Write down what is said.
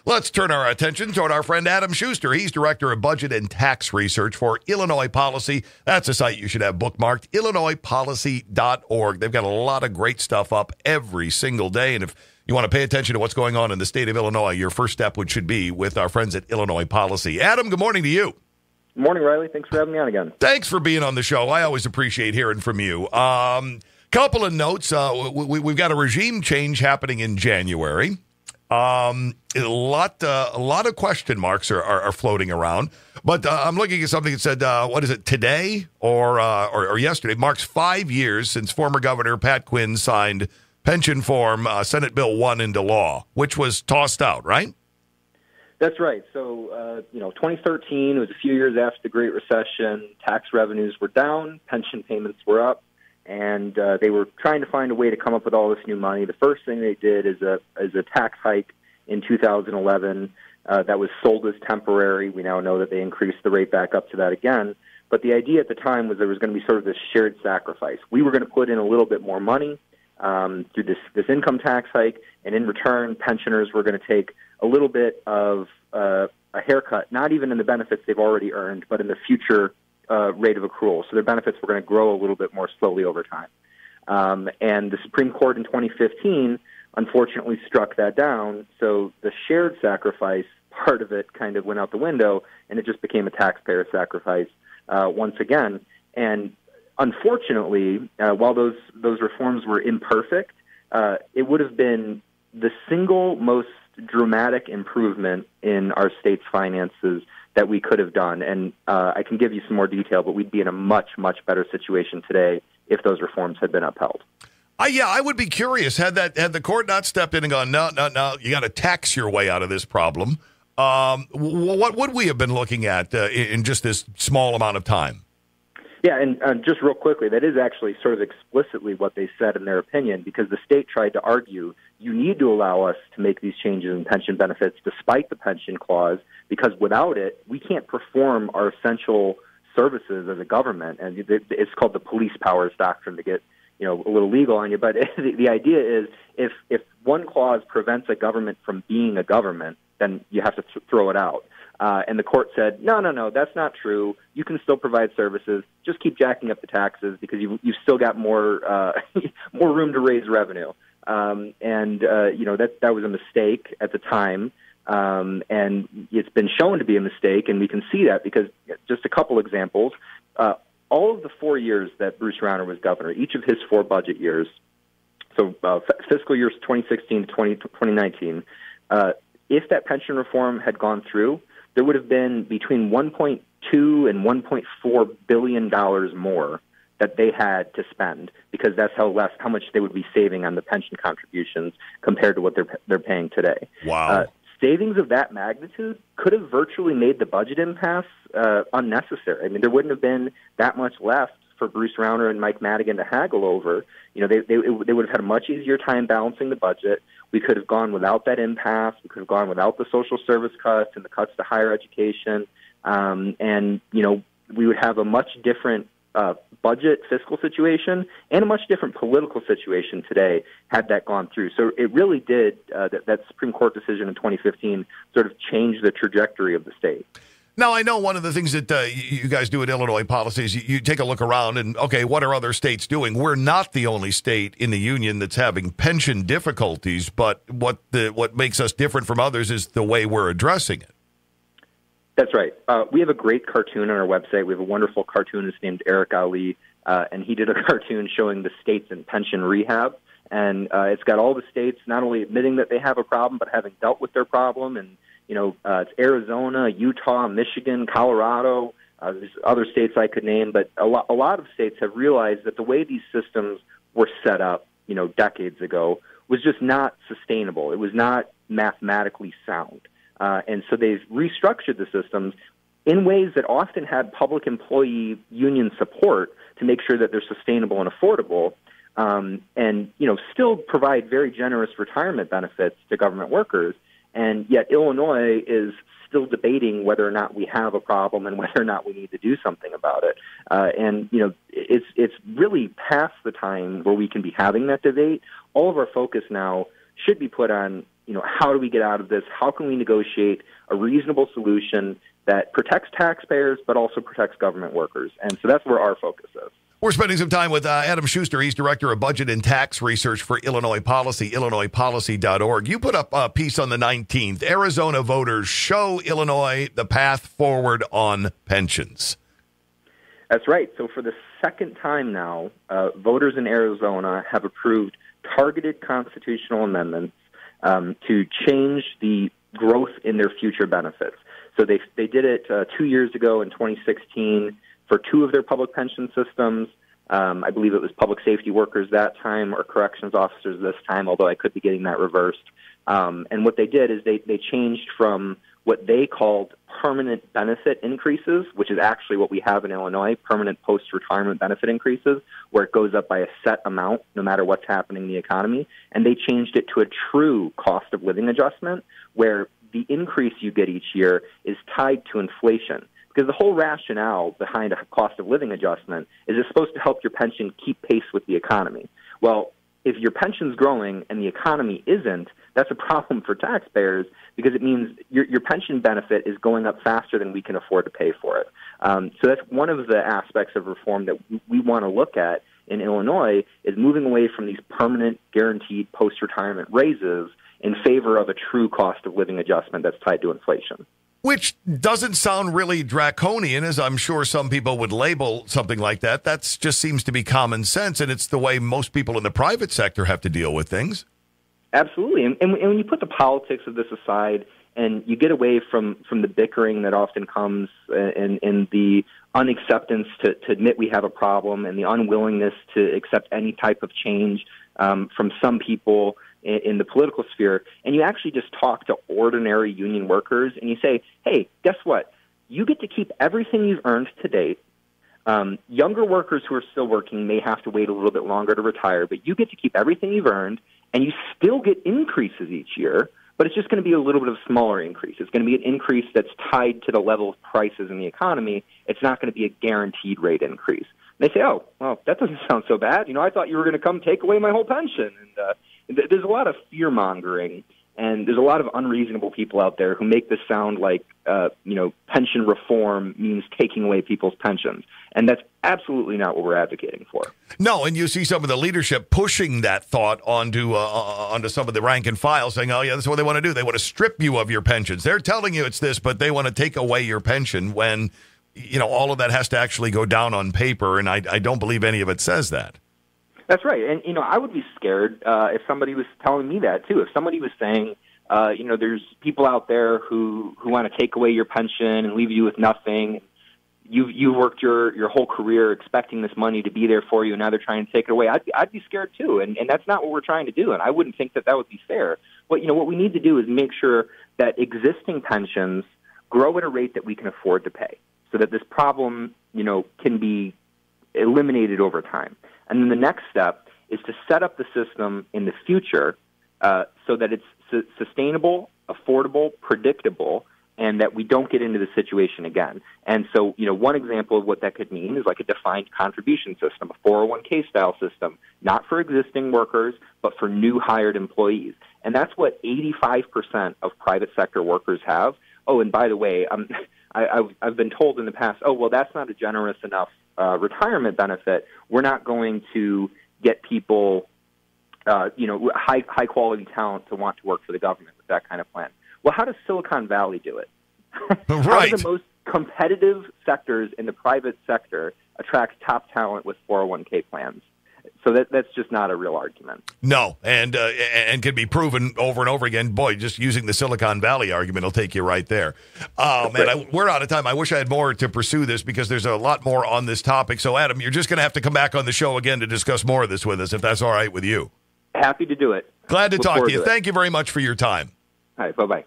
Let's turn our attention toward our friend Adam Schuster. He's Director of Budget and Tax Research for Illinois Policy. That's a site you should have bookmarked, illinoispolicy.org. They've got a lot of great stuff up every single day. And if you want to pay attention to what's going on in the state of Illinois, your first step should be with our friends at Illinois Policy. Adam, good morning to you. Good morning, Riley. Thanks for having me on again. Thanks for being on the show. I always appreciate hearing from you. Couple of notes. We've got a regime change happening in January. A lot of question marks are floating around, but I'm looking at something that said, what is it, today or yesterday, marks 5 years since former Governor Pat Quinn signed pension reform, Senate Bill 1 into law, which was tossed out, right? That's right. So, 2013 was a few years after the Great Recession. Tax revenues were down, pension payments were up, and they were trying to find a way to come up with all this new money. The first thing they did is a tax hike in 2011 that was sold as temporary. We now know that they increased the rate back up to that again. But the idea at the time was there was going to be sort of this shared sacrifice. We were going to put in a little bit more money through this income tax hike, and in return, pensioners were going to take a little bit of a haircut, not even in the benefits they've already earned, but in the future rate of accrual. So their benefits were going to grow a little bit more slowly over time. And the Supreme Court in 2015 unfortunately struck that down. So the shared sacrifice part of it kind of went out the window, and it just became a taxpayer sacrifice once again. And unfortunately, while those reforms were imperfect, it would have been the single most dramatic improvement in our state's finances that we could have done. And I can give you some more detail, but we'd be in a much, much better situation today if those reforms had been upheld. I would be curious, had the court not stepped in and gone, no, you got to tax your way out of this problem, what would we have been looking at in just this small amount of time? Yeah, and just real quickly, that is actually sort of explicitly what they said in their opinion, because the state tried to argue, you need to allow us to make these changes in pension benefits despite the pension clause, because without it, we can't perform our essential services as a government. And it's called the police powers doctrine to get a little legal on you. But the idea is if one clause prevents a government from being a government, then you have to throw it out. And the court said, no, that's not true. You can still provide services. Just keep jacking up the taxes because you've still got more more room to raise revenue. That was a mistake at the time, and it's been shown to be a mistake, and we can see that because just a couple examples. All of the 4 years that Bruce Rauner was governor, each of his 4 budget years, so fiscal years 2016 to 2019, if that pension reform had gone through, there would have been between $1.2 and $1.4 billion more that they had to spend, because that's how much they would be saving on the pension contributions compared to what they're paying today. Wow. Savings of that magnitude could have virtually made the budget impasse unnecessary. I mean, there wouldn't have been that much left for Bruce Rauner and Mike Madigan to haggle over. They would have had a much easier time balancing the budget. We could have gone without that impasse. We could have gone without the social service cuts and the cuts to higher education. We would have a much different budget fiscal situation and a much different political situation today had that gone through. So it really did, that Supreme Court decision in 2015 sort of change the trajectory of the state. Now, I know one of the things that you guys do at Illinois Policy is you take a look around and, okay, what are other states doing? We're not the only state in the union that's having pension difficulties, but what makes us different from others is the way we're addressing it. That's right. We have a great cartoon on our website. We have a wonderful cartoonist named Eric Ali, and he did a cartoon showing the states in pension rehab. And it's got all the states not only admitting that they have a problem, but having dealt with their problem. And it's Arizona, Utah, Michigan, Colorado. There's other states I could name, but a lot of states have realized that the way these systems were set up, decades ago, was just not sustainable. It was not mathematically sound. And so they've restructured the systems in ways that often had public employee union support to make sure that they're sustainable and affordable, and still provide very generous retirement benefits to government workers. And yet Illinois is still debating whether or not we have a problem and whether or not we need to do something about it. It's really past the time where we can be having that debate. All of our focus now should be put on how do we get out of this? How can we negotiate a reasonable solution that protects taxpayers but also protects government workers? And so that's where our focus is. We're spending some time with Adam Schuster. He's Director of Budget and Tax Research for Illinois Policy, illinoispolicy.org. You put up a piece on the 19th. Arizona voters show Illinois the path forward on pensions. That's right. So for the second time now, voters in Arizona have approved targeted constitutional amendments to change the growth in their future benefits. So they did it 2 years ago in 2016 for two of their public pension systems. I believe it was public safety workers that time or corrections officers this time, although I could be getting that reversed. And what they did is they changed from what they called permanent benefit increases, which is actually what we have in Illinois, permanent post-retirement benefit increases, where it goes up by a set amount no matter what's happening in the economy. And they changed it to a true cost of living adjustment, where the increase you get each year is tied to inflation. Because the whole rationale behind a cost of living adjustment is it's supposed to help your pension keep pace with the economy. Well, if your pension's growing and the economy isn't, that's a problem for taxpayers because it means your pension benefit is going up faster than we can afford to pay for it. So that's one of the aspects of reform that we want to look at in Illinois is moving away from these permanent guaranteed post-retirement raises in favor of a true cost of living adjustment that's tied to inflation. Which doesn't sound really draconian, as I'm sure some people would label something like that. That just seems to be common sense, and it's the way most people in the private sector have to deal with things. Absolutely. And when you put the politics of this aside and you get away from the bickering that often comes and the unacceptance to admit we have a problem and the unwillingness to accept any type of change from some people in the political sphere, and you actually just talk to ordinary union workers and you say, hey, guess what? You get to keep everything you've earned to date. Younger workers who are still working may have to wait a little bit longer to retire, but you get to keep everything you've earned, and you still get increases each year, but it's just going to be a little bit of a smaller increase. It's going to be an increase that's tied to the level of prices in the economy. It's not going to be a guaranteed rate increase. And they say, oh, well, that doesn't sound so bad. I thought you were going to come take away my whole pension. And there's a lot of fear-mongering, and there's a lot of unreasonable people out there who make this sound like, pension reform means taking away people's pensions. And that's absolutely not what we're advocating for. No, and you see some of the leadership pushing that thought onto some of the rank and file, saying, oh, yeah, that's what they want to do. They want to strip you of your pensions. They're telling you it's this, but they want to take away your pension when, all of that has to actually go down on paper, and I don't believe any of it says that. That's right. And, I would be scared if somebody was telling me that, too. If somebody was saying, there's people out there who want to take away your pension and leave you with nothing. You've worked your whole career expecting this money to be there for you, and now they're trying to take it away. I'd be scared, too. And that's not what we're trying to do, and I wouldn't think that would be fair. But, what we need to do is make sure that existing pensions grow at a rate that we can afford to pay so that this problem, can be eliminated over time. And then the next step is to set up the system in the future so that it's sustainable, affordable, predictable, and that we don't get into the situation again. And so, one example of what that could mean is like a defined contribution system, a 401k style system, not for existing workers, but for new hired employees. And that's what 85% of private sector workers have. Oh, and by the way, I've been told in the past, oh, well, that's not a generous enough retirement benefit. We're not going to get people, high quality talent to want to work for the government with that kind of plan. Well, how does Silicon Valley do it? Right. How do the most competitive sectors in the private sector attract top talent with 401k plans? So that's just not a real argument. No, and can be proven over and over again. Boy, just using the Silicon Valley argument will take you right there. Oh, man, we're out of time. I wish I had more to pursue this because there's a lot more on this topic. So, Adam, you're just going to have to come back on the show again to discuss more of this with us, if that's all right with you. Happy to do it. Glad to talk to you. Thank you very much for your time. All right, bye-bye.